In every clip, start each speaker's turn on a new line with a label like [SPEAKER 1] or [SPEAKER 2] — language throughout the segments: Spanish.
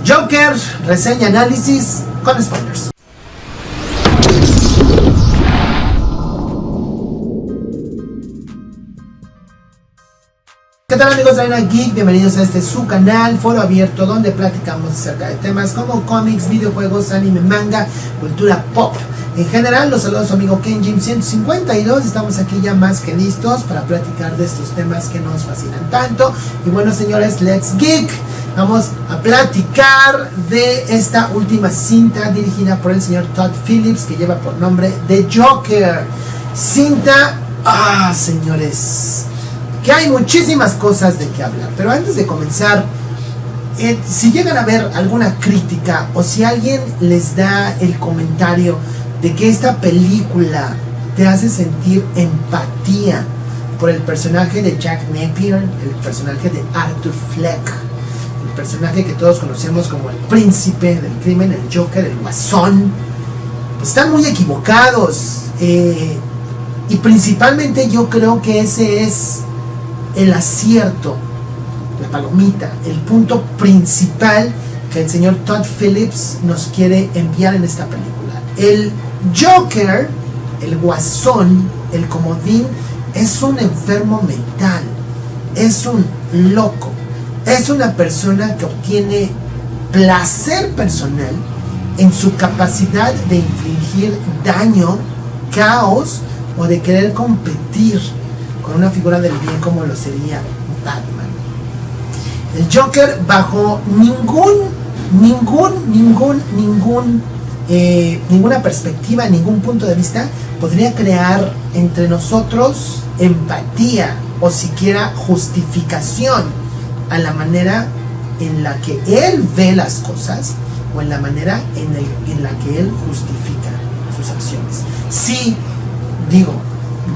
[SPEAKER 1] Joker, reseña, análisis con spoilers. ¿Qué tal, amigos de Arena Geek? Bienvenidos a este su canal, foro abierto, donde platicamos acerca de temas como cómics, videojuegos, anime, manga, cultura pop. En general, los saludos a su amigo Kenjim 152. Estamos aquí ya más que listos para platicar de estos temas que nos fascinan tanto. Y bueno, señores, let's geek. Vamos a platicar de esta última cinta dirigida por el señor Todd Phillips, que lleva por nombre The Joker. Cinta, señores, que hay muchísimas cosas de qué hablar. Pero antes de comenzar, si llegan a ver alguna crítica o si alguien les da el comentario de que esta película te hace sentir empatía por el personaje de Jack Napier, el personaje de Arthur Fleck, el personaje que todos conocemos como el príncipe del crimen, el Joker, el guasón, pues están muy equivocados. Y principalmente yo creo que ese es el acierto, la palomita, el punto principal que el señor Todd Phillips nos quiere enviar en esta película. El Joker, el guasón, el comodín, es un enfermo mental, es un loco, es una persona que obtiene placer personal en su capacidad de infligir daño, caos o de querer competir con una figura del bien como lo sería Batman. El Joker, bajo ninguna perspectiva, ningún punto de vista, podría crear entre nosotros empatía o siquiera justificación a la manera en la que él ve las cosas o en la manera en la que él justifica sus acciones. Sí, digo,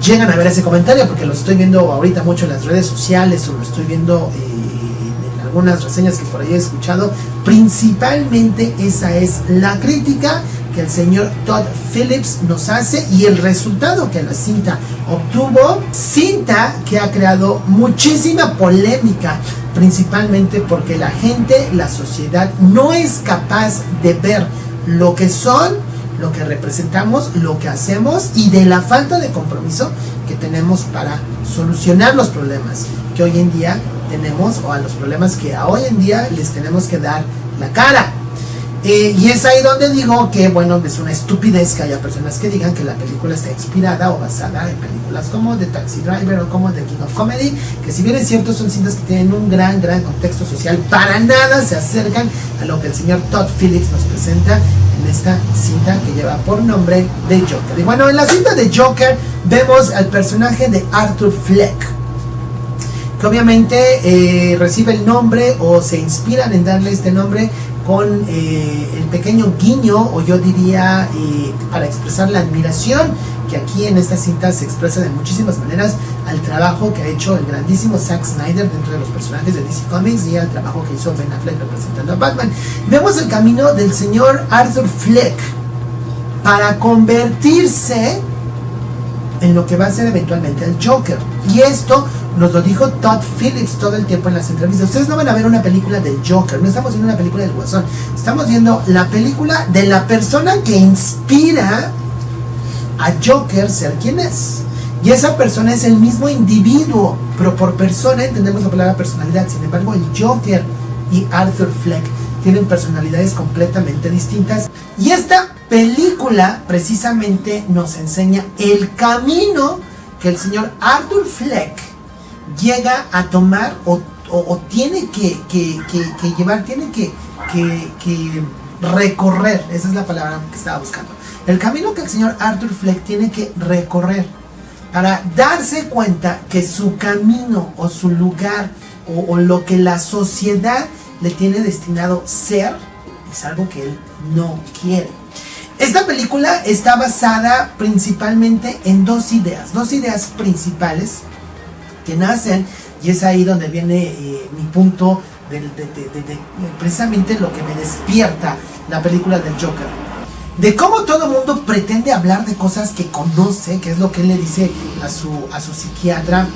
[SPEAKER 1] llegan a ver ese comentario porque lo estoy viendo ahorita mucho en las redes sociales o lo estoy viendo en algunas reseñas que por ahí he escuchado. Principalmente esa es la crítica que el señor Todd Phillips nos hace y el resultado que la cinta obtuvo. Cinta que ha creado muchísima polémica, principalmente porque la gente, la sociedad, no es capaz de ver lo que son, lo que representamos, lo que hacemos y de la falta de compromiso que tenemos para solucionar los problemas que hoy en día tenemos, o a los problemas que a hoy en día les tenemos que dar la cara. Y es ahí donde digo que, bueno, es una estupidez que haya personas que digan que la película está inspirada o basada en películas como The Taxi Driver o como The King of Comedy, que si bien es cierto son cintas que tienen un gran contexto social, para nada se acercan a lo que el señor Todd Phillips nos presenta en esta cinta que lleva por nombre The Joker. Y bueno, en la cinta de Joker vemos al personaje de Arthur Fleck, que obviamente recibe el nombre o se inspiran en darle este nombre con el pequeño guiño, o yo diría para expresar la admiración que aquí en esta cinta se expresa de muchísimas maneras al trabajo que ha hecho el grandísimo Zack Snyder dentro de los personajes de DC Comics y al trabajo que hizo Ben Affleck representando a Batman. Vemos el camino del señor Arthur Fleck para convertirse en lo que va a ser eventualmente el Joker. Y esto nos lo dijo Todd Phillips todo el tiempo en las entrevistas. Ustedes no van a ver una película del Joker, no estamos viendo una película del Guasón, estamos viendo la película de la persona que inspira a Joker ser quien es. Y esa persona es el mismo individuo, pero por persona entendemos la palabra personalidad. Sin embargo, el Joker y Arthur Fleck tienen personalidades completamente distintas. Y esta película precisamente nos enseña el camino que el señor Arthur Fleck llega a tomar o tiene que llevar, tiene que recorrer. Esa es la palabra que estaba buscando. El camino que el señor Arthur Fleck tiene que recorrer para darse cuenta que su camino o su lugar o lo que la sociedad le tiene destinado ser es algo que él no quiere. Esta película está basada principalmente en dos ideas principales que nacen, y es ahí donde viene mi punto de precisamente lo que me despierta la película del Joker. De cómo todo el mundo pretende hablar de cosas que conoce, que es lo que él le dice a su psiquiatra,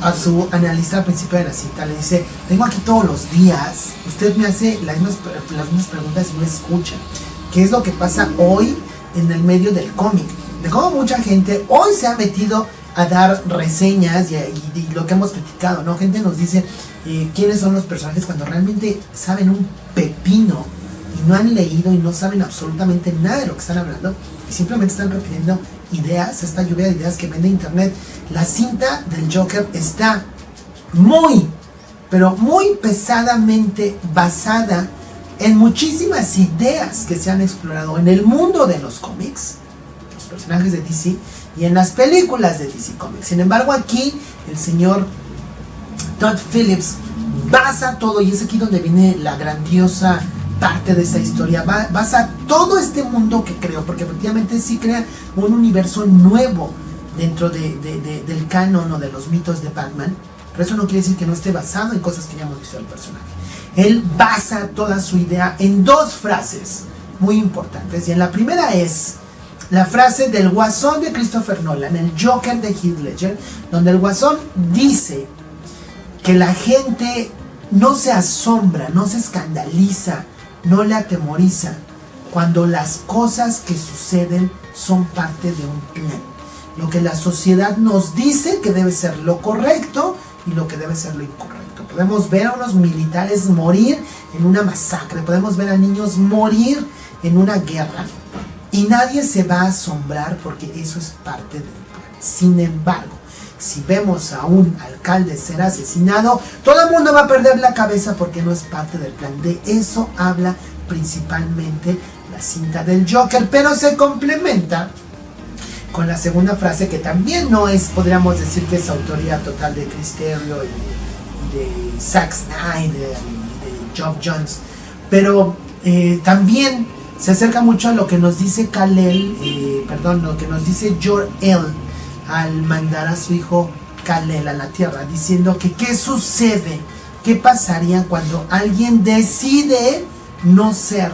[SPEAKER 1] a su analista al principio de la cinta, le dice, vengo aquí todos los días, usted me hace las mismas preguntas y no escucha. ¿Qué es lo que pasa hoy en el medio del cómic? De cómo mucha gente hoy se ha metido a dar reseñas y lo que hemos platicado, ¿no? Gente nos dice quiénes son los personajes cuando realmente saben un pepino y no han leído y no saben absolutamente nada de lo que están hablando y simplemente están repitiendo ideas, esta lluvia de ideas que vende internet. La cinta del Joker está muy, pero muy pesadamente basada en muchísimas ideas que se han explorado en el mundo de los cómics, los personajes de DC y en las películas de DC Comics. Sin embargo, aquí el señor Todd Phillips basa todo, y es aquí donde viene la grandiosa parte de esa historia, basa todo este mundo que creó, porque efectivamente sí crea un universo nuevo dentro del canon o de los mitos de Batman, pero eso no quiere decir que no esté basado en cosas que ya hemos visto del personaje. Él basa toda su idea en dos frases muy importantes, y en la primera es la frase del Guasón de Christopher Nolan, el Joker de Heath Ledger, donde el Guasón dice que la gente no se asombra, no se escandaliza, no le atemoriza cuando las cosas que suceden son parte de un plan. Lo que la sociedad nos dice que debe ser lo correcto y lo que debe ser lo incorrecto. Podemos ver a unos militares morir en una masacre, podemos ver a niños morir en una guerra y nadie se va a asombrar porque eso es parte del plan. Sin embargo, si vemos a un alcalde ser asesinado, todo el mundo va a perder la cabeza porque no es parte del plan. De eso habla principalmente la cinta del Joker, pero se complementa con la segunda frase, que también no es, podríamos decir que es autoría total de Chris Terrio y de Zack Snyder y de Geoff Johns, pero también se acerca mucho a lo que nos dice lo que nos dice Jor-El al mandar a su hijo Kal-El a la Tierra, diciendo que qué sucede, qué pasaría cuando alguien decide no ser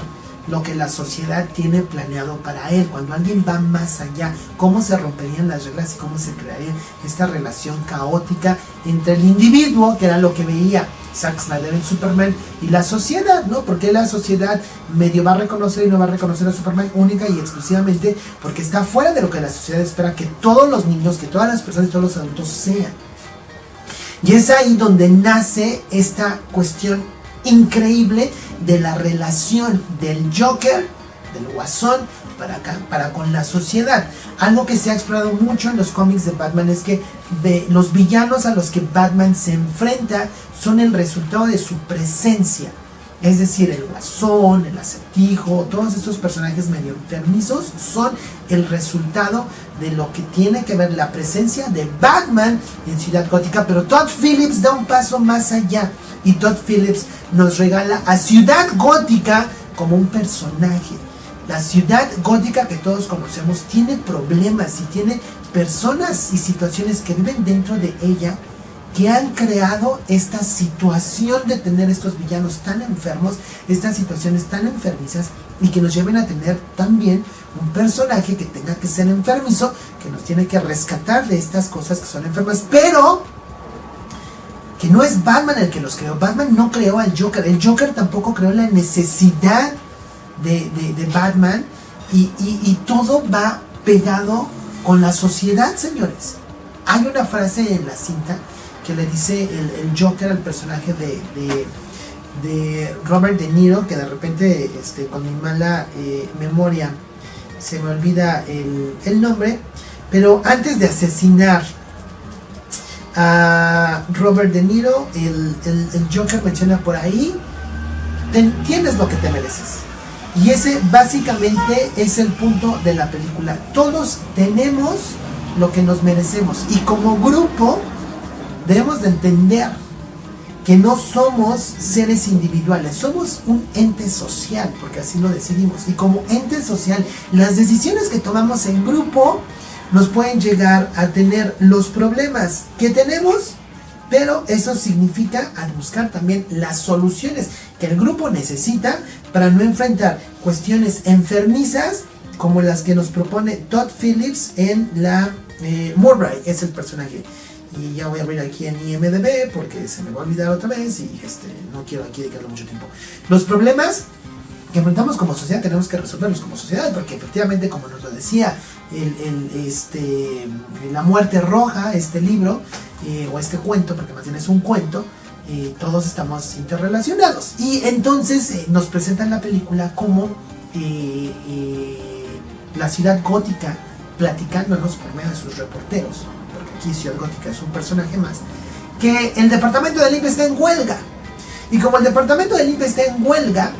[SPEAKER 1] lo que la sociedad tiene planeado para él, cuando alguien va más allá, cómo se romperían las reglas y cómo se crearía esta relación caótica entre el individuo, que era lo que veía Zack Snyder en Superman, y la sociedad, ¿no? Porque la sociedad medio va a reconocer y no va a reconocer a Superman única y exclusivamente porque está fuera de lo que la sociedad espera que todos los niños, que todas las personas y todos los adultos sean. Y es ahí donde nace esta cuestión increíble de la relación del Joker, del Guasón, para con la sociedad. Algo que se ha explorado mucho en los cómics de Batman es que los villanos a los que Batman se enfrenta son el resultado de su presencia. Es decir, el Guasón, el Acertijo, todos estos personajes medio enfermizos son el resultado de lo que tiene que ver la presencia de Batman en Ciudad Gótica. Pero Todd Phillips da un paso más allá y Todd Phillips nos regala a Ciudad Gótica como un personaje. La Ciudad Gótica que todos conocemos tiene problemas y tiene personas y situaciones que viven dentro de ella, que han creado esta situación de tener estos villanos tan enfermos, estas situaciones tan enfermizas, y que nos lleven a tener también un personaje que tenga que ser enfermizo, que nos tiene que rescatar de estas cosas que son enfermas, pero que no es Batman el que los creó. Batman no creó al Joker, el Joker tampoco creó la necesidad de Batman, y todo va pegado con la sociedad, señores. Hay una frase en la cinta que le dice el Joker al personaje de Robert De Niro, que de repente con mi mala memoria se me olvida el nombre, pero antes de asesinar a Robert De Niro, el Joker menciona por ahí: tienes lo que te mereces. Y ese básicamente es el punto de la película. Todos tenemos lo que nos merecemos, y como grupo debemos de entender que no somos seres individuales, somos un ente social, porque así lo decidimos, y como ente social las decisiones que tomamos en grupo nos pueden llegar a tener los problemas que tenemos, pero eso significa al buscar también las soluciones que el grupo necesita para no enfrentar cuestiones enfermizas como las que nos propone Todd Phillips en la Murray, es el personaje. y ya voy a abrir aquí en IMDb porque se me va a olvidar otra vez y no quiero aquí dedicarle mucho tiempo. Los problemas que enfrentamos como sociedad tenemos que resolverlos como sociedad, porque efectivamente, como nos lo decía La Muerte Roja, este libro, o este cuento, porque más bien es un cuento, todos estamos interrelacionados. Y entonces nos presentan la película como la ciudad gótica platicándonos por medio de sus reporteros, porque aquí Ciudad Gótica es un personaje más, que el departamento de limpia está en huelga. Y como el departamento de limpia está en huelga,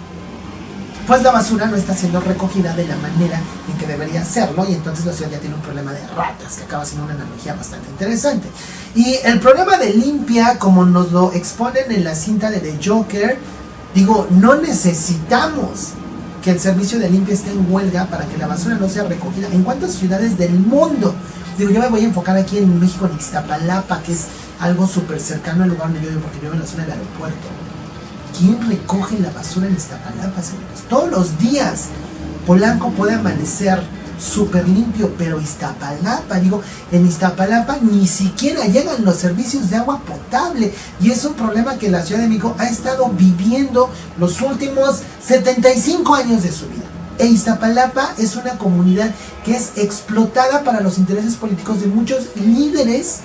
[SPEAKER 1] pues la basura no está siendo recogida de la manera en que debería hacerlo, y entonces la ciudad ya tiene un problema de ratas, que acaba siendo una analogía bastante interesante. Y el problema de limpia, como nos lo exponen en la cinta de The Joker, digo, no necesitamos que el servicio de limpia esté en huelga para que la basura no sea recogida. ¿En cuántas ciudades del mundo? Digo, yo me voy a enfocar aquí en México, en Iztapalapa, que es algo súper cercano al lugar donde yo vivo, porque yo vivo en la zona del aeropuerto. ¿Quién recoge la basura en Iztapalapa, señores? Todos los días Polanco puede amanecer súper limpio, pero Iztapalapa, digo, en Iztapalapa ni siquiera llegan los servicios de agua potable, y es un problema que la Ciudad de México ha estado viviendo los últimos 75 años de su vida. E Iztapalapa es una comunidad que es explotada para los intereses políticos de muchos líderes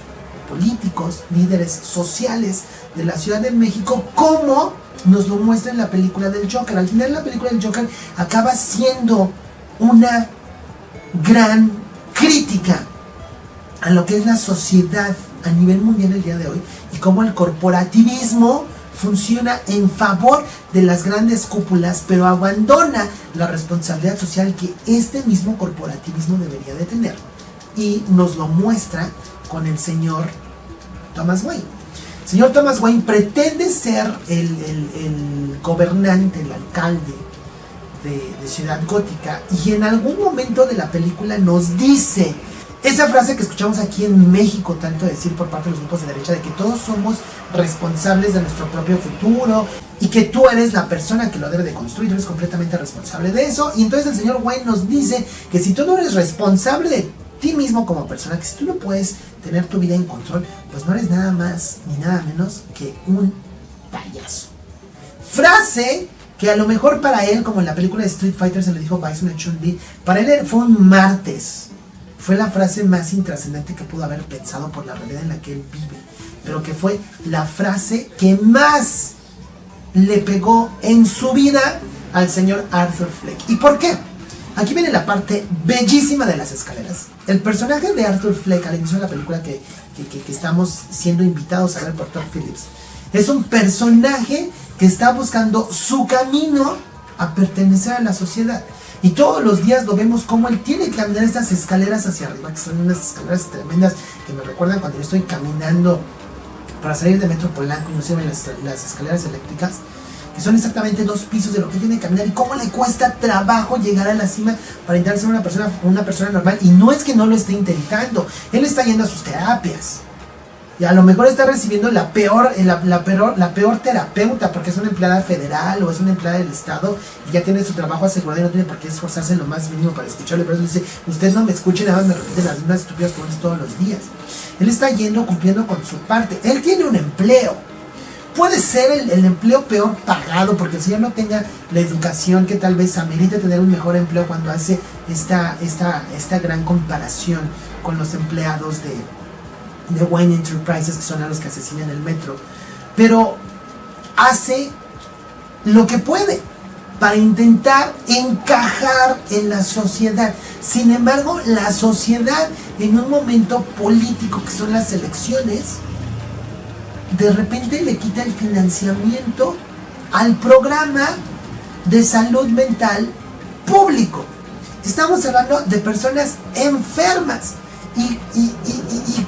[SPEAKER 1] políticos, líderes sociales de la Ciudad de México, como nos lo muestra en la película del Joker. Al final, la película del Joker acaba siendo una gran crítica a lo que es la sociedad a nivel mundial el día de hoy, y cómo el corporativismo funciona en favor de las grandes cúpulas, pero abandona la responsabilidad social que este mismo corporativismo debería de tener. Y nos lo muestra con el señor Thomas Wayne. El señor Thomas Wayne pretende ser el gobernante, el alcalde de Ciudad Gótica, y en algún momento de la película nos dice esa frase que escuchamos aquí en México tanto decir por parte de los grupos de derecha, de que todos somos responsables de nuestro propio futuro y que tú eres la persona que lo debe de construir, tú eres completamente responsable de eso. Y entonces el señor Wayne nos dice que si tú no eres responsable de ti mismo como persona, que si tú no puedes tener tu vida en control, pues no eres nada más ni nada menos que un payaso. Frase que a lo mejor para él, como en la película de Street Fighter se le dijo Bison a Chun-Li, para él fue un martes. Fue la frase más intrascendente que pudo haber pensado por la realidad en la que él vive, pero que fue la frase que más le pegó en su vida al señor Arthur Fleck. ¿Y por qué? Aquí viene la parte bellísima de las escaleras. El personaje de Arthur Fleck, al inicio de la película que estamos siendo invitados a ver por Todd Phillips, es un personaje que está buscando su camino a pertenecer a la sociedad. Y todos los días lo vemos como él tiene que caminar estas escaleras hacia arriba, que son unas escaleras tremendas que me recuerdan cuando yo estoy caminando para salir de Metro Polanco, inclusive las escaleras eléctricas, que son exactamente 2 pisos de lo que él tiene que caminar, y cómo le cuesta trabajo llegar a la cima para intentar ser una persona normal. Y no es que no lo esté intentando, él está yendo a sus terapias. Y a lo mejor está recibiendo la peor terapeuta, porque es una empleada federal o es una empleada del Estado y ya tiene su trabajo asegurado y no tiene por qué esforzarse en lo más mínimo para escucharle. Pero eso dice, usted no me escuche, nada más me repite las mismas estúpidas cosas todos los días. Él está cumpliendo con su parte. Él tiene un empleo. Puede ser el empleo peor pagado, porque el señor no tenga la educación que tal vez amerite tener un mejor empleo, cuando hace esta gran comparación con los empleados de Wayne Enterprises, que son a los que asesinan el metro. Pero hace lo que puede para intentar encajar en la sociedad. Sin embargo, la sociedad, en un momento político que son las elecciones, de repente le quita el financiamiento al programa de salud mental público. Estamos hablando de personas enfermas. ¿Y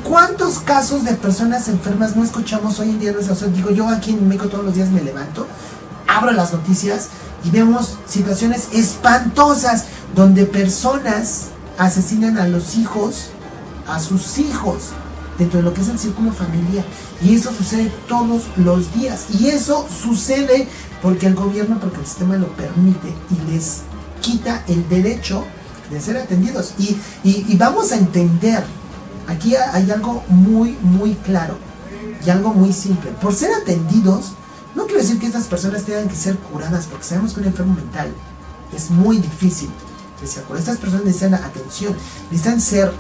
[SPEAKER 1] cuántos casos de personas enfermas no escuchamos hoy en día? O sea, digo, yo aquí en México todos los días me levanto, abro las noticias y vemos situaciones espantosas donde personas asesinan a los hijos, a sus hijos, dentro de lo que es el círculo familiar. Y eso sucede todos los días. Y eso sucede porque el gobierno, porque el sistema lo permite y les quita el derecho de ser atendidos. Y vamos a entender Aquí hay algo muy claro y algo muy simple. Por ser atendidos, no quiero decir que estas personas tengan que ser curadas, porque sabemos que un enfermo mental es muy difícil que sea curado. Estas personas necesitan atención, necesitan ser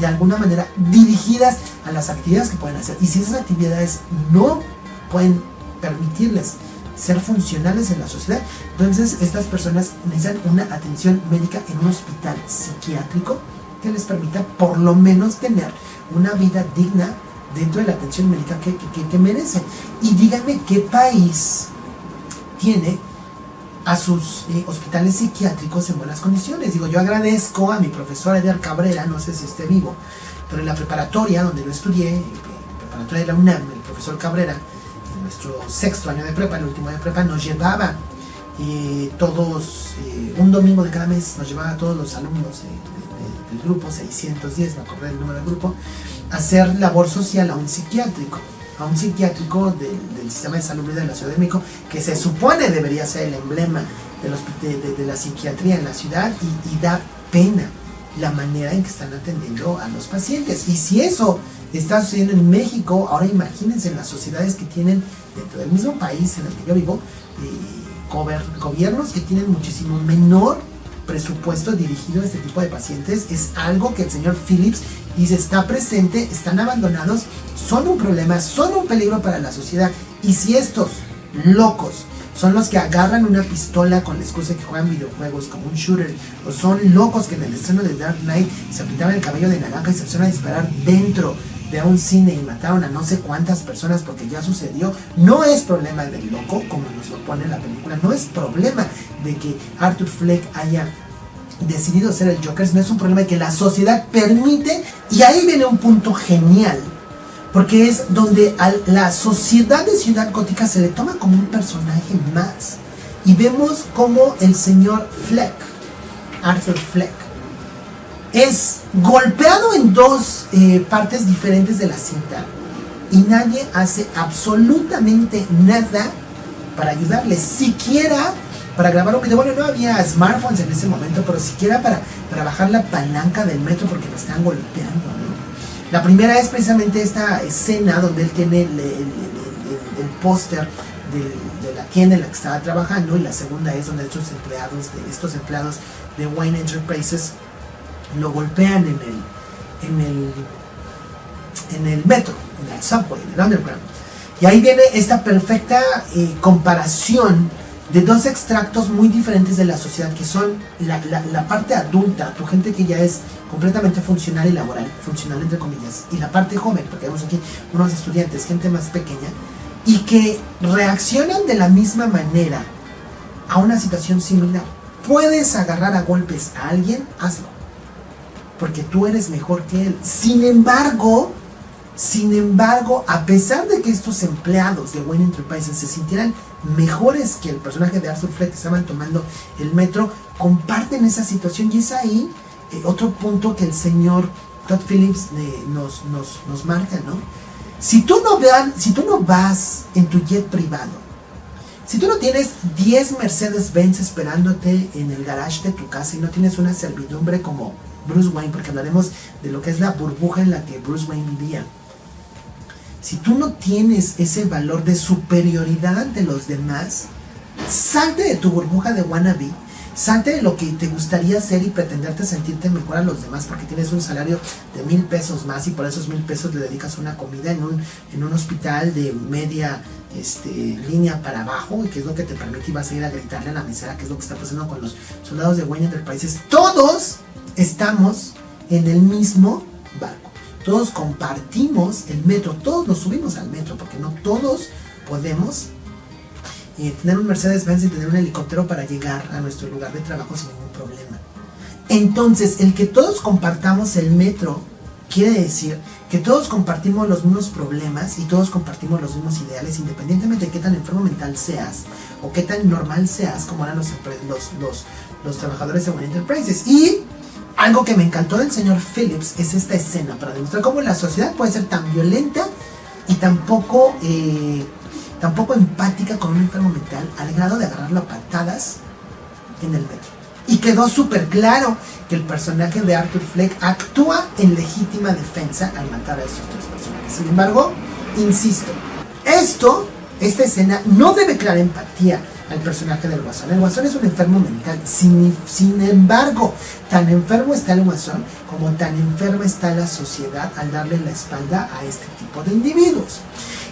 [SPEAKER 1] de alguna manera dirigidas a las actividades que pueden hacer. Y si esas actividades no pueden permitirles ser funcionales en la sociedad, entonces estas personas necesitan una atención médica en un hospital psiquiátrico que les permita por lo menos tener una vida digna dentro de la atención médica que merecen. Y díganme qué país tiene a sus hospitales psiquiátricos en buenas condiciones. Digo, yo agradezco a mi profesor Edgar Cabrera, no sé si esté vivo, pero en la preparatoria donde yo estudié, preparatoria de la UNAM, el profesor Cabrera, en nuestro 6º año de prepa, el último de prepa, nos llevaba todos, un domingo de cada mes, nos llevaba a todos los alumnos del grupo, 610, me acordé del número del grupo, a hacer labor social a un psiquiátrico del sistema de salud de la Ciudad de México, que se supone debería ser el emblema de la psiquiatría en la ciudad, y da pena la manera en que están atendiendo a los pacientes. Y si eso está sucediendo en México, ahora imagínense en las sociedades que tienen dentro del mismo país en el que yo vivo, gobiernos que tienen muchísimo menor presupuesto dirigido a este tipo de pacientes. Es algo que el señor Phillips dice está presente, están abandonados, son un problema, son un peligro para la sociedad. Y si estos locos son los que agarran una pistola con la excusa de que juegan videojuegos como un shooter, o son locos que en el estreno de Dark Knight se pintaron el cabello de naranja y se empezaron a disparar dentro de un cine y mataron a no sé cuántas personas porque ya sucedió, no es problema del loco como nos lo pone la película, no es problema de que Arthur Fleck haya decidido ser el Joker, no es un problema de que la sociedad permite. Y ahí viene un punto genial, porque es donde a la sociedad de Ciudad Gótica se le toma como un personaje más, y vemos como el señor Fleck, Arthur Fleck, es golpeado en dos partes diferentes de la cinta, y nadie hace absolutamente nada para ayudarle, siquiera para grabar un video. Bueno, no había smartphones en ese momento, pero siquiera para bajar la palanca del metro porque lo están golpeando, ¿no? La primera es precisamente esta escena donde él tiene el póster de la tienda en la que estaba trabajando, y la segunda es donde estos empleados de Wayne Enterprises lo golpean en el metro, en el subway, en el underground. Y ahí viene esta perfecta comparación de dos extractos muy diferentes de la sociedad, que son la parte adulta, tu gente que ya es completamente funcional y laboral, funcional entre comillas, y la parte joven, porque vemos aquí unos estudiantes, gente más pequeña, y que reaccionan de la misma manera a una situación similar. Puedes agarrar a golpes a alguien, hazlo, porque tú eres mejor que él. Sin embargo, a pesar de que estos empleados de Wayne Enterprises se sintieran mejores que el personaje de Arthur Fleck que estaban tomando el metro, comparten esa situación. Y es ahí otro punto que el señor Todd Phillips nos marca, ¿no? Si tú no vas en tu jet privado, si tú no tienes 10 Mercedes-Benz esperándote en el garage de tu casa y no tienes una servidumbre como Bruce Wayne, porque hablaremos de lo que es la burbuja en la que Bruce Wayne vivía, si tú no tienes ese valor de superioridad ante los demás, salte de tu burbuja de wannabe, salte de lo que te gustaría hacer y pretenderte sentirte mejor a los demás porque tienes un salario de $1,000 más, y por esos $1,000 le dedicas una comida en un hospital de media línea para abajo, y que es lo que te permite, y vas a ir a gritarle a la mesera, que es lo que está pasando con los soldados de Wayne Enterprises. Todos estamos en el mismo barco, todos compartimos el metro, todos nos subimos al metro, porque no todos podemos tener un Mercedes-Benz y tener un helicóptero para llegar a nuestro lugar de trabajo sin ningún problema. Entonces, el que todos compartamos el metro quiere decir que todos compartimos los mismos problemas y todos compartimos los mismos ideales, independientemente de qué tan enfermo mental seas o qué tan normal seas, como eran los trabajadores de Wayne Enterprises. Y algo que me encantó del señor Phillips es esta escena para demostrar cómo la sociedad puede ser tan violenta y tan poco empática con un enfermo mental, al grado de agarrarlo a patadas en el metro. Y quedó súper claro que el personaje de Arthur Fleck actúa en legítima defensa al matar a estos tres personajes. Sin embargo, insisto, esta escena no debe crear empatía al personaje del Guasón. El Guasón es un enfermo mental. Sin embargo, tan enfermo está el Guasón como tan enferma está la sociedad al darle la espalda a este tipo de individuos.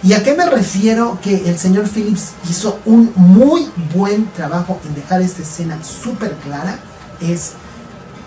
[SPEAKER 1] ¿Y a qué me refiero que el señor Phillips hizo un muy buen trabajo en dejar esta escena súper clara? Es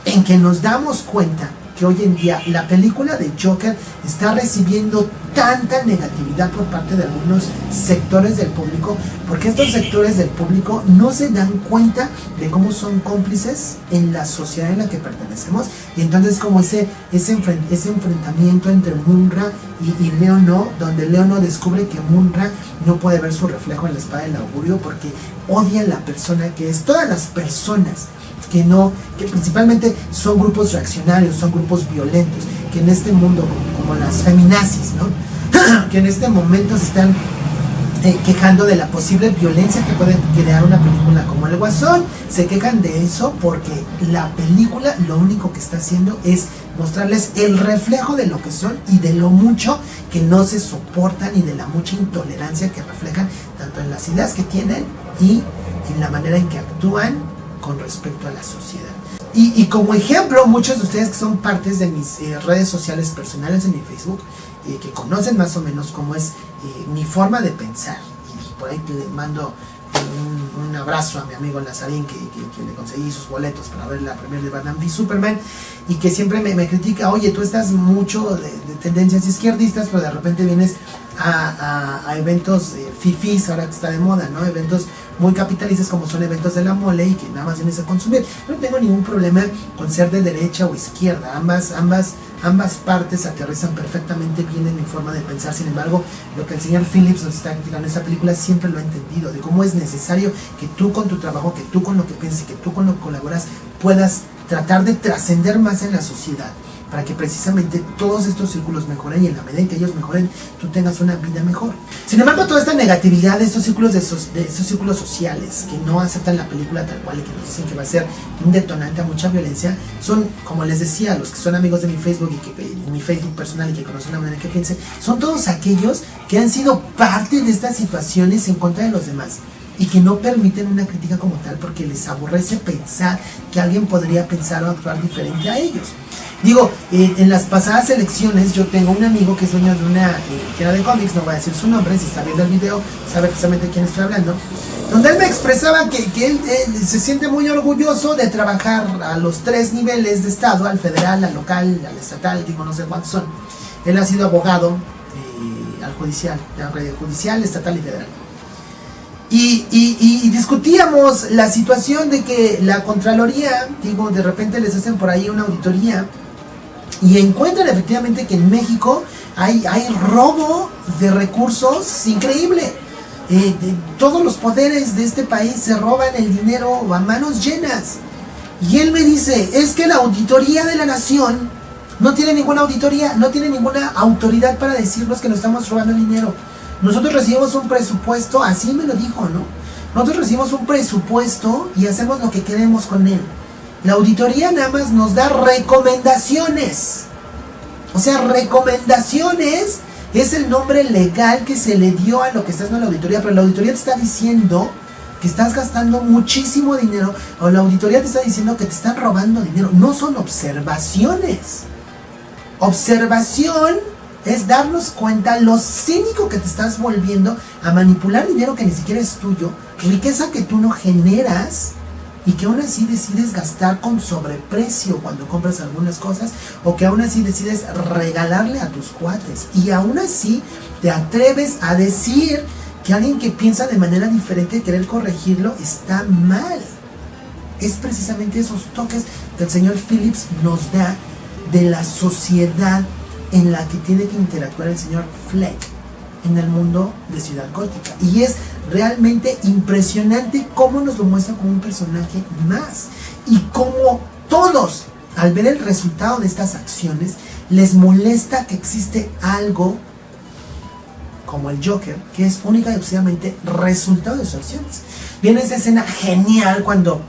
[SPEAKER 1] en que nos damos cuenta que hoy en día la película de Joker está recibiendo tanta negatividad por parte de algunos sectores del público, porque estos sectores del público no se dan cuenta de cómo son cómplices en la sociedad en la que pertenecemos, y entonces como ese enfrentamiento entre Munra y Leono, donde Leono descubre que Munra no puede ver su reflejo en la espada del augurio porque odia a la persona que es. Todas las personas que principalmente son grupos reaccionarios, son grupos violentos, que en este mundo, como las feminazis, ¿no? que en este momento se están quejando de la posible violencia que puede crear una película como El Guasón, se quejan de eso porque la película lo único que está haciendo es mostrarles el reflejo de lo que son y de lo mucho que no se soportan y de la mucha intolerancia que reflejan tanto en las ideas que tienen y en la manera en que actúan con respecto a la sociedad. Y como ejemplo, muchos de ustedes que son partes de mis redes sociales personales en mi Facebook, que conocen más o menos cómo es mi forma de pensar, y por ahí le mando un abrazo a mi amigo Lazarín, que le conseguí sus boletos para ver la premier de Batman v Superman, y que siempre me critica: oye, tú estás mucho de tendencias izquierdistas, pero de repente vienes a eventos fifís, ahora que está de moda, ¿no? Eventos muy capitalistas como son eventos de la mole y que nada más vienes a consumir. No tengo ningún problema con ser de derecha o izquierda, ambas partes aterrizan perfectamente bien en mi forma de pensar. Sin embargo, lo que el señor Phillips nos está criticando en esta película siempre lo he entendido, de cómo es necesario que tú con tu trabajo, que tú con lo que piensas y que tú con lo que colaboras puedas tratar de trascender más en la sociedad, para que precisamente todos estos círculos mejoren y en la medida en que ellos mejoren, tú tengas una vida mejor. Sin embargo, toda esta negatividad de estos círculos sociales que no aceptan la película tal cual y que nos dicen que va a ser un detonante a mucha violencia, son, como les decía, los que son amigos de mi Facebook y que mi Facebook personal y que conocen la manera en que piensen, son todos aquellos que han sido parte de estas situaciones en contra de los demás y que no permiten una crítica como tal porque les aborrece pensar que alguien podría pensar o actuar diferente a ellos. Digo, en las pasadas elecciones yo tengo un amigo que es dueño de una tienda de cómics, no voy a decir su nombre, si está viendo el video sabe precisamente de quién estoy hablando, donde él me expresaba que él se siente muy orgulloso de trabajar a los 3 niveles de estado, al federal, al local, al estatal, digo, no sé cuántos son. Él ha sido abogado al judicial, estatal y federal. Y discutíamos la situación de que la Contraloría, digo, de repente les hacen por ahí una auditoría y encuentran efectivamente que en México hay robo de recursos increíble. Todos los poderes de este país se roban el dinero a manos llenas. Y él me dice, es que la auditoría de la nación no tiene ninguna auditoría, no tiene ninguna autoridad para decirnos que nos estamos robando el dinero. Nosotros recibimos un presupuesto, así me lo dijo, ¿no? Nosotros recibimos un presupuesto y hacemos lo que queremos con él. La auditoría nada más nos da recomendaciones. O sea, recomendaciones es el nombre legal que se le dio a lo que está haciendo la auditoría, pero la auditoría te está diciendo que estás gastando muchísimo dinero, o la auditoría te está diciendo que te están robando dinero. No son observaciones. Observación es darnos cuenta lo cínico que te estás volviendo a manipular dinero que ni siquiera es tuyo, riqueza que tú no generas y que aún así decides gastar con sobreprecio cuando compras algunas cosas, o que aún así decides regalarle a tus cuates, y aún así te atreves a decir que alguien que piensa de manera diferente, querer corregirlo, está mal. Es precisamente esos toques que el señor Phillips nos da de la sociedad en la que tiene que interactuar el señor Fleck en el mundo de Ciudad Gótica. Y es realmente impresionante cómo nos lo muestra como un personaje más. Y cómo todos, al ver el resultado de estas acciones, les molesta que existe algo como el Joker, que es única y exclusivamente resultado de sus acciones. Viene esa escena genial cuando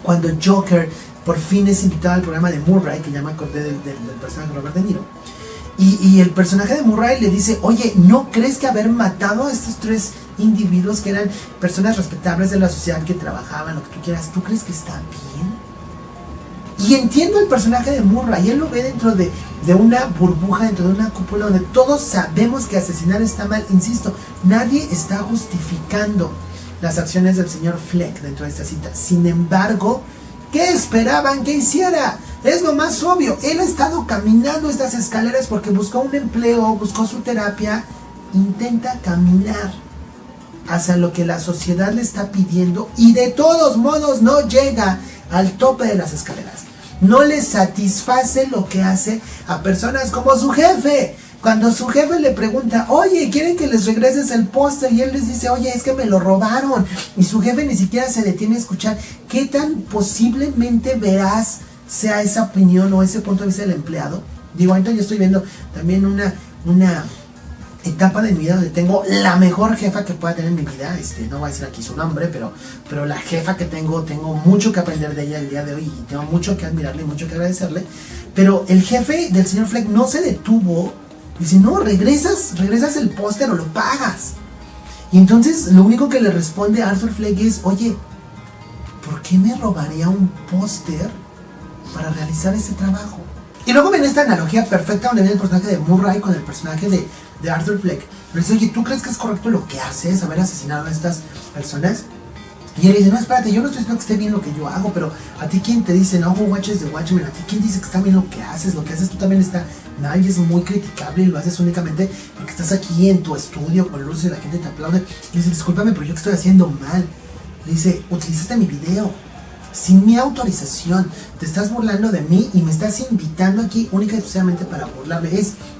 [SPEAKER 1] cuando Joker por fin es invitado al programa de Murray, que ya me acordé del personaje de Robert De Niro, y el personaje de Murray le dice, oye, ¿no crees que haber matado a estos 3 individuos que eran personas respetables de la sociedad, que trabajaban, lo que tú quieras, ¿tú crees que está bien? Y entiendo el personaje de Murray, él lo ve dentro de una burbuja, dentro de una cúpula donde todos sabemos que asesinar está mal. Insisto, nadie está justificando las acciones del señor Fleck dentro de esta cita. Sin embargo, ¿qué esperaban que hiciera? Es lo más obvio. Él ha estado caminando estas escaleras porque buscó un empleo, buscó su terapia. Intenta caminar hacia lo que la sociedad le está pidiendo y de todos modos no llega al tope de las escaleras. No le satisface lo que hace a personas como su jefe. Cuando su jefe le pregunta, oye, ¿quieren que les regreses el póster? Y él les dice, oye, es que me lo robaron. Y su jefe ni siquiera se detiene a escuchar. ¿Qué tan posiblemente veraz sea esa opinión o ese punto de vista del empleado? Digo, ahorita yo estoy viendo también una etapa de mi vida donde tengo la mejor jefa que pueda tener en mi vida. No voy a decir aquí su nombre, pero la jefa que tengo mucho que aprender de ella el día de hoy. Y tengo mucho que admirarle y mucho que agradecerle. Pero el jefe del señor Fleck no se detuvo. Dice, no, regresas el póster o lo pagas. Y entonces lo único que le responde a Arthur Fleck es, oye, ¿por qué me robaría un póster para realizar ese trabajo? Y luego viene esta analogía perfecta donde viene el personaje de Murray con el personaje de Arthur Fleck. Le dice, oye, ¿tú crees que es correcto lo que haces, haber asesinado a estas personas? Y él dice, no, espérate, yo no estoy diciendo que esté bien lo que yo hago, pero a ti quién te dice, no, who watches the Watchmen, a ti quién dice que está bien lo que haces tú también está mal y es muy criticable y lo haces únicamente porque estás aquí en tu estudio con luces y la gente te aplaude. Y dice, discúlpame, pero yo que estoy haciendo mal. Le dice, utilizaste mi video sin mi autorización, te estás burlando de mí y me estás invitando aquí única y exclusivamente para burlarme.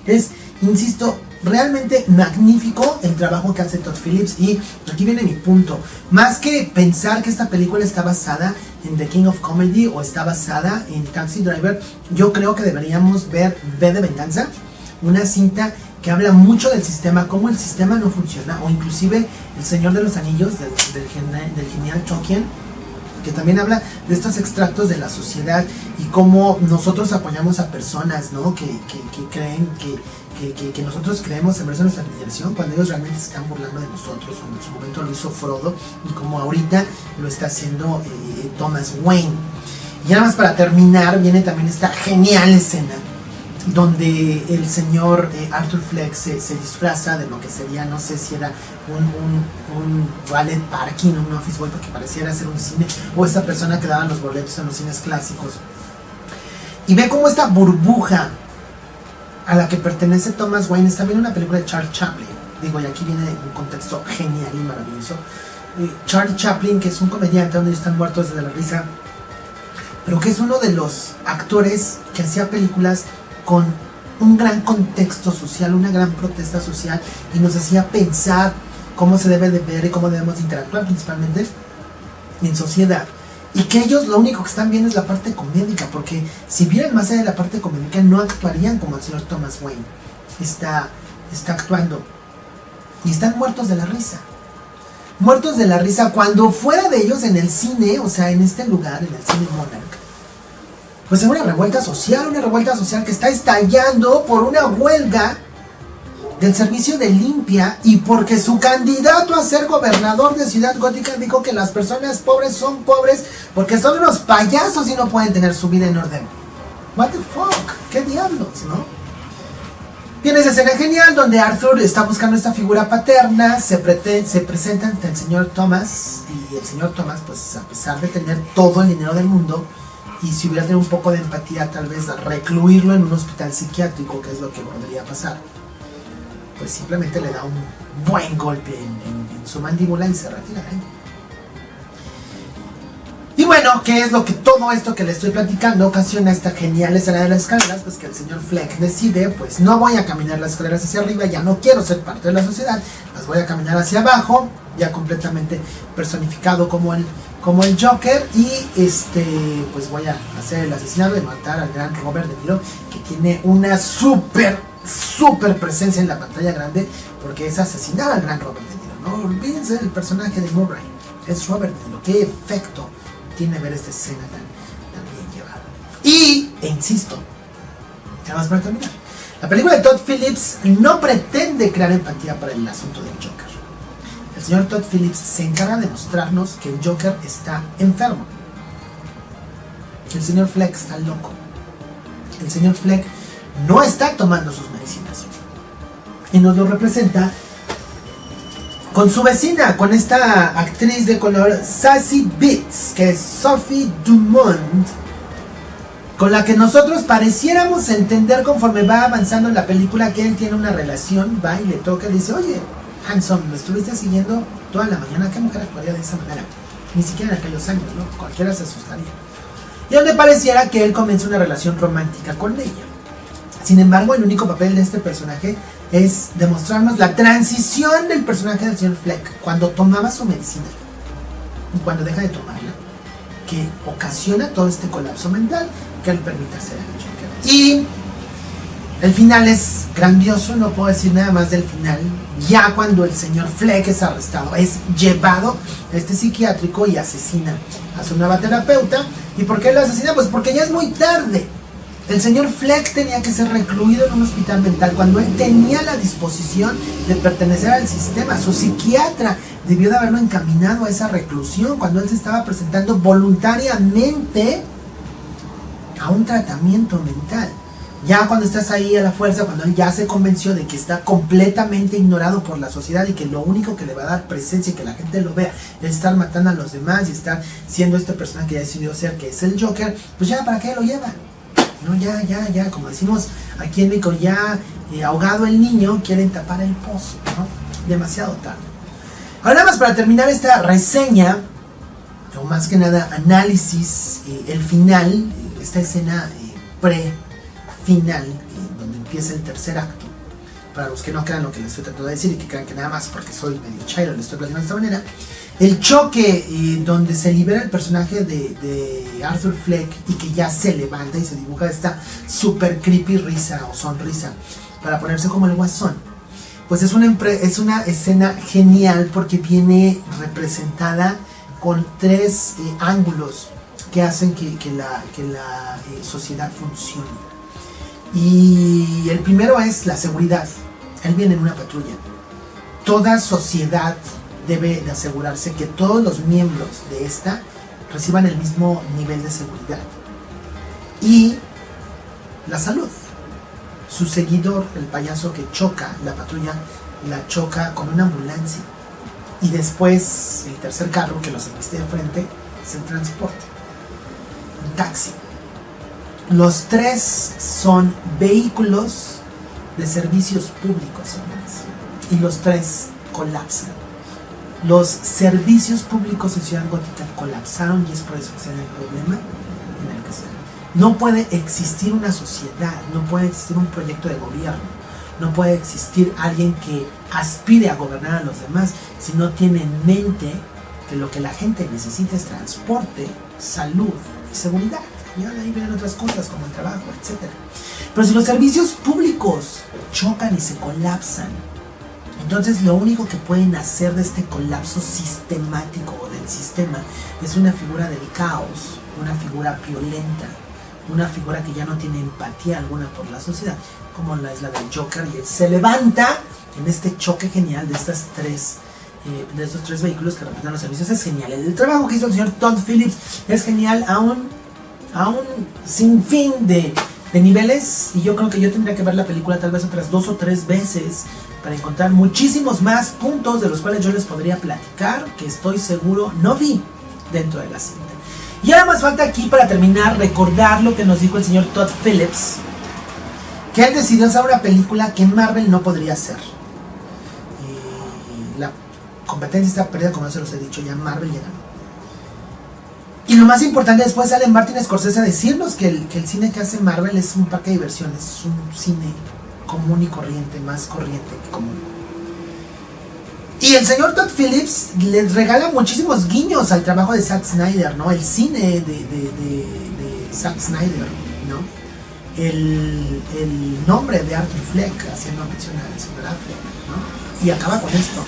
[SPEAKER 1] Es, insisto, realmente magnífico el trabajo que hace Todd Phillips. Y aquí viene mi punto. Más que pensar que esta película está basada en The King of Comedy o está basada en Taxi Driver, yo creo que deberíamos ver V de Venganza, una cinta que habla mucho del sistema, cómo el sistema no funciona, o inclusive El Señor de los Anillos del genial Tolkien, que también habla de estos extractos de la sociedad y cómo nosotros apoyamos a personas, ¿no? que creen que nosotros creemos en verse nuestra admiración cuando ellos realmente se están burlando de nosotros, como en su momento lo hizo Frodo y como ahorita lo está haciendo Thomas Wayne. Y nada más para terminar, viene también esta genial escena donde el señor Arthur Fleck se disfraza de lo que sería, no sé si era un valet parking, un office boy, porque pareciera ser un cine, o esta persona que daba los boletos en los cines clásicos, y ve cómo esta burbuja a la que pertenece Thomas Wayne está viendo una película de Charlie Chaplin. Digo, y aquí viene un contexto genial y maravilloso. Charlie Chaplin, que es un comediante donde ellos están muertos desde la risa, pero que es uno de los actores que hacía películas con un gran contexto social, una gran protesta social, y nos hacía pensar cómo se debe de ver y cómo debemos interactuar principalmente en sociedad. Y que ellos lo único que están viendo es la parte comédica, porque si vieran más allá de la parte comédica no actuarían como el señor Thomas Wayne está actuando. Y están muertos de la risa. Muertos de la risa cuando fuera de ellos en el cine, o sea, en este lugar, en el cine Monarch, pues es una revuelta social que está estallando por una huelga del servicio de limpia y porque su candidato a ser gobernador de Ciudad Gótica dijo que las personas pobres son pobres porque son unos payasos y no pueden tener su vida en orden. What the fuck, qué diablos, ¿no? Viene esa escena genial donde Arthur está buscando esta figura paterna, se presenta ante el señor Thomas, y el señor Thomas, pues a pesar de tener todo el dinero del mundo, y si hubiera tenido un poco de empatía, tal vez recluirlo en un hospital psiquiátrico, que es lo que podría pasar, pues simplemente le da un buen golpe en su mandíbula y se retira, ¿eh? Y bueno, ¿qué es lo que todo esto que le estoy platicando ocasiona esta genial escena de las escaleras? Pues que el señor Fleck decide, pues no voy a caminar las escaleras hacia arriba, ya no quiero ser parte de la sociedad, las voy a caminar hacia abajo, ya completamente personificado como el Joker, y pues voy a hacer el asesinato de matar al gran Robert De Niro, que tiene una súper presencia en la pantalla grande, porque es asesinar al gran Robert De Niro. No olvídense del personaje de Murray, es Robert De Niro. Qué efecto tiene ver esta escena tan bien llevada. E insisto, ya más para terminar, la película de Todd Phillips no pretende crear empatía para el asunto del Joker. El señor Todd Phillips se encarga de mostrarnos que el Joker está enfermo. El señor Fleck está loco. El señor Fleck no está tomando sus medicinas. Y nos lo representa con su vecina, con esta actriz de color Sassy Beats, que es Sophie Dumont, con la que nosotros pareciéramos entender conforme va avanzando en la película que él tiene una relación, va y le toca y dice, oye, Hanson, me estuviste siguiendo toda la mañana, ¿qué mujer actuaría de esa manera? Ni siquiera en aquellos años, ¿no? Cualquiera se asustaría. Y donde pareciera que él comienza una relación romántica con ella. Sin embargo, el único papel de este personaje es demostrarnos la transición del personaje del señor Fleck cuando tomaba su medicina y cuando deja de tomarla, que ocasiona todo este colapso mental que le permite hacer el Joker. Y el final es grandioso, no puedo decir nada más del final. Ya cuando el señor Fleck es arrestado, es llevado a este psiquiátrico y asesina a su nueva terapeuta. ¿Y por qué lo asesina? Pues porque ya es muy tarde. El señor Fleck tenía que ser recluido en un hospital mental cuando él tenía la disposición de pertenecer al sistema. Su psiquiatra debió de haberlo encaminado a esa reclusión cuando él se estaba presentando voluntariamente a un tratamiento mental. Ya cuando estás ahí a la fuerza, cuando él ya se convenció de que está completamente ignorado por la sociedad y que lo único que le va a dar presencia y que la gente lo vea es estar matando a los demás y estar siendo este personaje que ya decidió ser, que es el Joker, pues ya, ¿para qué lo llevan? No, ya, como decimos aquí en México, ya ahogado el niño, quieren tapar el pozo, ¿no? Demasiado tarde. Ahora nada más para terminar esta reseña, o más que nada análisis, el final, esta escena pre-final, donde empieza el tercer acto. Para los que no crean lo que les estoy tratando de decir y que crean que nada más porque soy medio chairo les estoy platicando de esta manera, el choque donde se libera el personaje de Arthur Fleck y que ya se levanta y se dibuja esta super creepy risa o sonrisa para ponerse como el guasón, pues es una escena genial porque viene representada con tres ángulos que hacen que la sociedad funcione. Y el primero es la seguridad. Él viene en una patrulla. Toda sociedad debe de asegurarse que todos los miembros de esta reciban el mismo nivel de seguridad. Y la salud. Su seguidor, el payaso que choca la patrulla, la choca con una ambulancia. Y después el tercer carro que los embiste de frente es el transporte. Un taxi. Los tres son vehículos de servicios públicos, señores. Y los tres colapsan. Los servicios públicos en Ciudad Gótica colapsaron y es por eso que se da el problema en el que están. No puede existir una sociedad, no puede existir un proyecto de gobierno, no puede existir alguien que aspire a gobernar a los demás si no tiene en mente que lo que la gente necesita es transporte, salud y seguridad. Y ahí vienen otras cosas como el trabajo, etc. Pero si los servicios públicos chocan y se colapsan, entonces lo único que pueden hacer de este colapso sistemático o del sistema es una figura del caos, una figura violenta, una figura que ya no tiene empatía alguna por la sociedad, como la es la del Joker, y él se levanta en este choque genial de estos tres vehículos que representan los servicios. Es genial. El trabajo que hizo el señor Todd Phillips es genial a un sinfín de niveles, y yo creo que yo tendría que ver la película tal vez otras 2 o 3 veces para encontrar muchísimos más puntos de los cuales yo les podría platicar, que estoy seguro no vi dentro de la cinta. Y ahora más falta aquí, para terminar, recordar lo que nos dijo el señor Todd Phillips, que él decidió hacer una película que Marvel no podría hacer. La competencia está perdida, como ya se los he dicho, ya Marvel ya ganó. Y lo más importante, después sale Martin Scorsese a decirnos que el cine que hace Marvel es un parque de diversiones, es un cine común y corriente, más corriente que común. Y el señor Todd Phillips les regala muchísimos guiños al trabajo de Zack Snyder, ¿no? El cine de Zack Snyder, ¿no? El nombre de Arthur Fleck, haciendo mención al señor Affleck, ¿no? Y acaba con esto.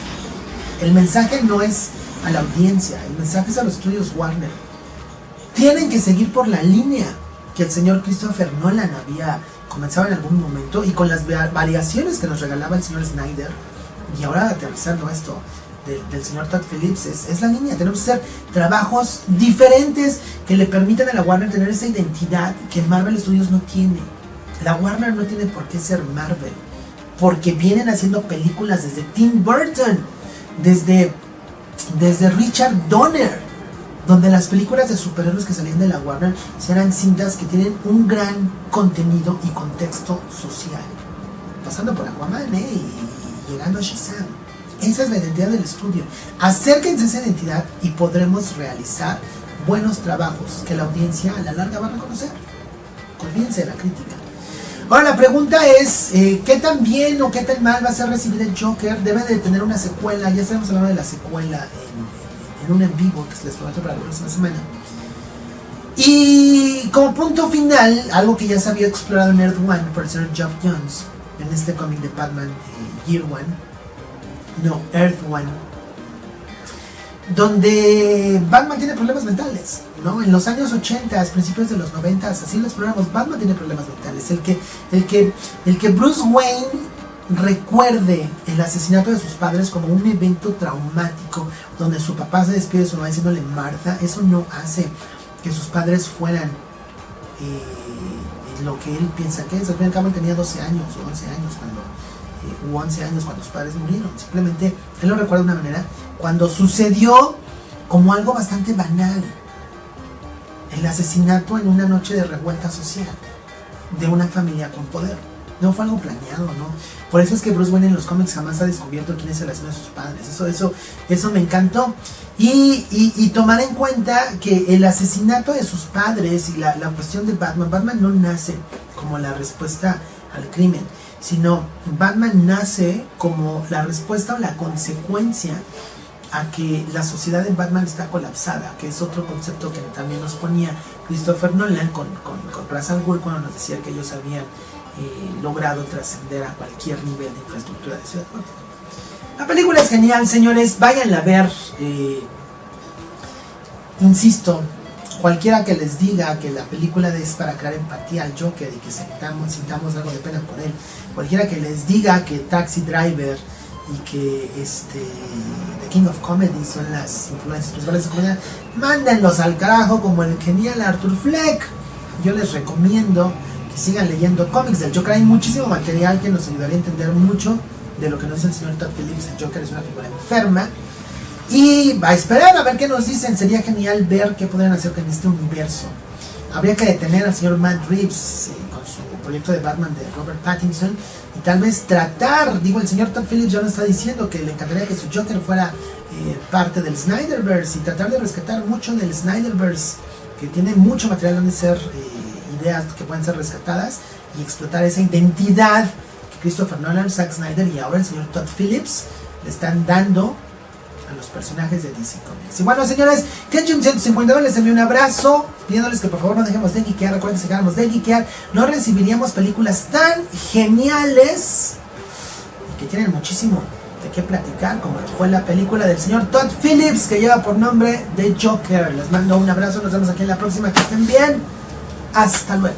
[SPEAKER 1] El mensaje no es a la audiencia, el mensaje es a los estudios Warner. tienen que seguir por la línea que el señor Christopher Nolan había comenzado en algún momento y con las variaciones que nos regalaba el señor Snyder, y ahora aterrizando esto del señor Todd Phillips, es la línea. Tenemos que hacer trabajos diferentes que le permitan a la Warner tener esa identidad que Marvel Studios no tiene. La Warner no tiene por qué ser Marvel, porque vienen haciendo películas desde Tim Burton, desde Richard Donner, donde las películas de superhéroes que salían de la Warner eran cintas que tienen un gran contenido y contexto social, pasando por Aquaman y llegando a Shazam. Esa es la identidad del estudio. Acérquense a esa identidad y podremos realizar buenos trabajos que la audiencia a la larga va a reconocer. Olvídense de la crítica. Ahora la pregunta es, ¿qué tan bien o qué tan mal va a ser recibir el Joker? Debe de tener una secuela. Ya estaremos hablando de la secuela en un en vivo que se les prometo para la próxima semana. Y como punto final, algo que ya se había explorado en Earth One por el señor Geoff Johns en este cómic de Batman Earth One, donde Batman tiene problemas mentales, ¿no? En los años 80, principios de los 90, así lo exploramos. Batman tiene problemas mentales. El que Bruce Wayne recuerde el asesinato de sus padres como un evento traumático, donde su papá se despide de su mamá diciéndole Martha, eso no hace que sus padres fueran lo que él piensa que es. Al fin y al cabo él tenía 12 años o 11 años cuando sus padres murieron. Simplemente él lo recuerda de una manera cuando sucedió como algo bastante banal, el asesinato en una noche de revuelta social de una familia con poder. No fue algo planeado, ¿no? Por eso es que Bruce Wayne en los cómics jamás ha descubierto quién es el asesino de sus padres. Eso me encantó. Y tomar en cuenta que el asesinato de sus padres y la cuestión de Batman no nace como la respuesta al crimen, sino Batman nace como la respuesta o la consecuencia a que la sociedad de Batman está colapsada, que es otro concepto que también nos ponía Christopher Nolan con Ra's al Ghul cuando nos decía que ellos habían logrado trascender a cualquier nivel de infraestructura de Ciudad Gótica. La película es genial, señores, váyanla a ver. Insisto, cualquiera que les diga que la película es para crear empatía al Joker y que sintamos algo de pena por él, cualquiera que les diga que Taxi Driver y que The King of Comedy son las influencias principales de comedia, mándenlos al carajo como el genial Arthur Fleck. Yo les recomiendo que sigan leyendo cómics del Joker. Hay muchísimo material que nos ayudaría a entender mucho de lo que nos dice el señor Todd Phillips. El Joker es una figura enferma y va a esperar a ver qué nos dicen. Sería genial ver qué podrían hacer en este universo. Habría que detener al señor Matt Reeves con su proyecto de Batman de Robert Pattinson y tal vez tratar, el señor Todd Phillips ya nos está diciendo que le encantaría que su Joker fuera parte del Snyderverse y tratar de rescatar mucho del Snyderverse, que tiene mucho material donde ser ideas que pueden ser rescatadas y explotar esa identidad que Christopher Nolan, Zack Snyder y ahora el señor Todd Phillips le están dando a los personajes de DC Comics. Y bueno, señores, Kenjun 159 les envío un abrazo, pidiéndoles que por favor no dejemos de geekear. Recuerden que si dejáramos de geekear no recibiríamos películas tan geniales y que tienen muchísimo de qué platicar, como fue la película del señor Todd Phillips que lleva por nombre The Joker. Les mando un abrazo, nos vemos aquí en la próxima, que estén bien, hasta luego.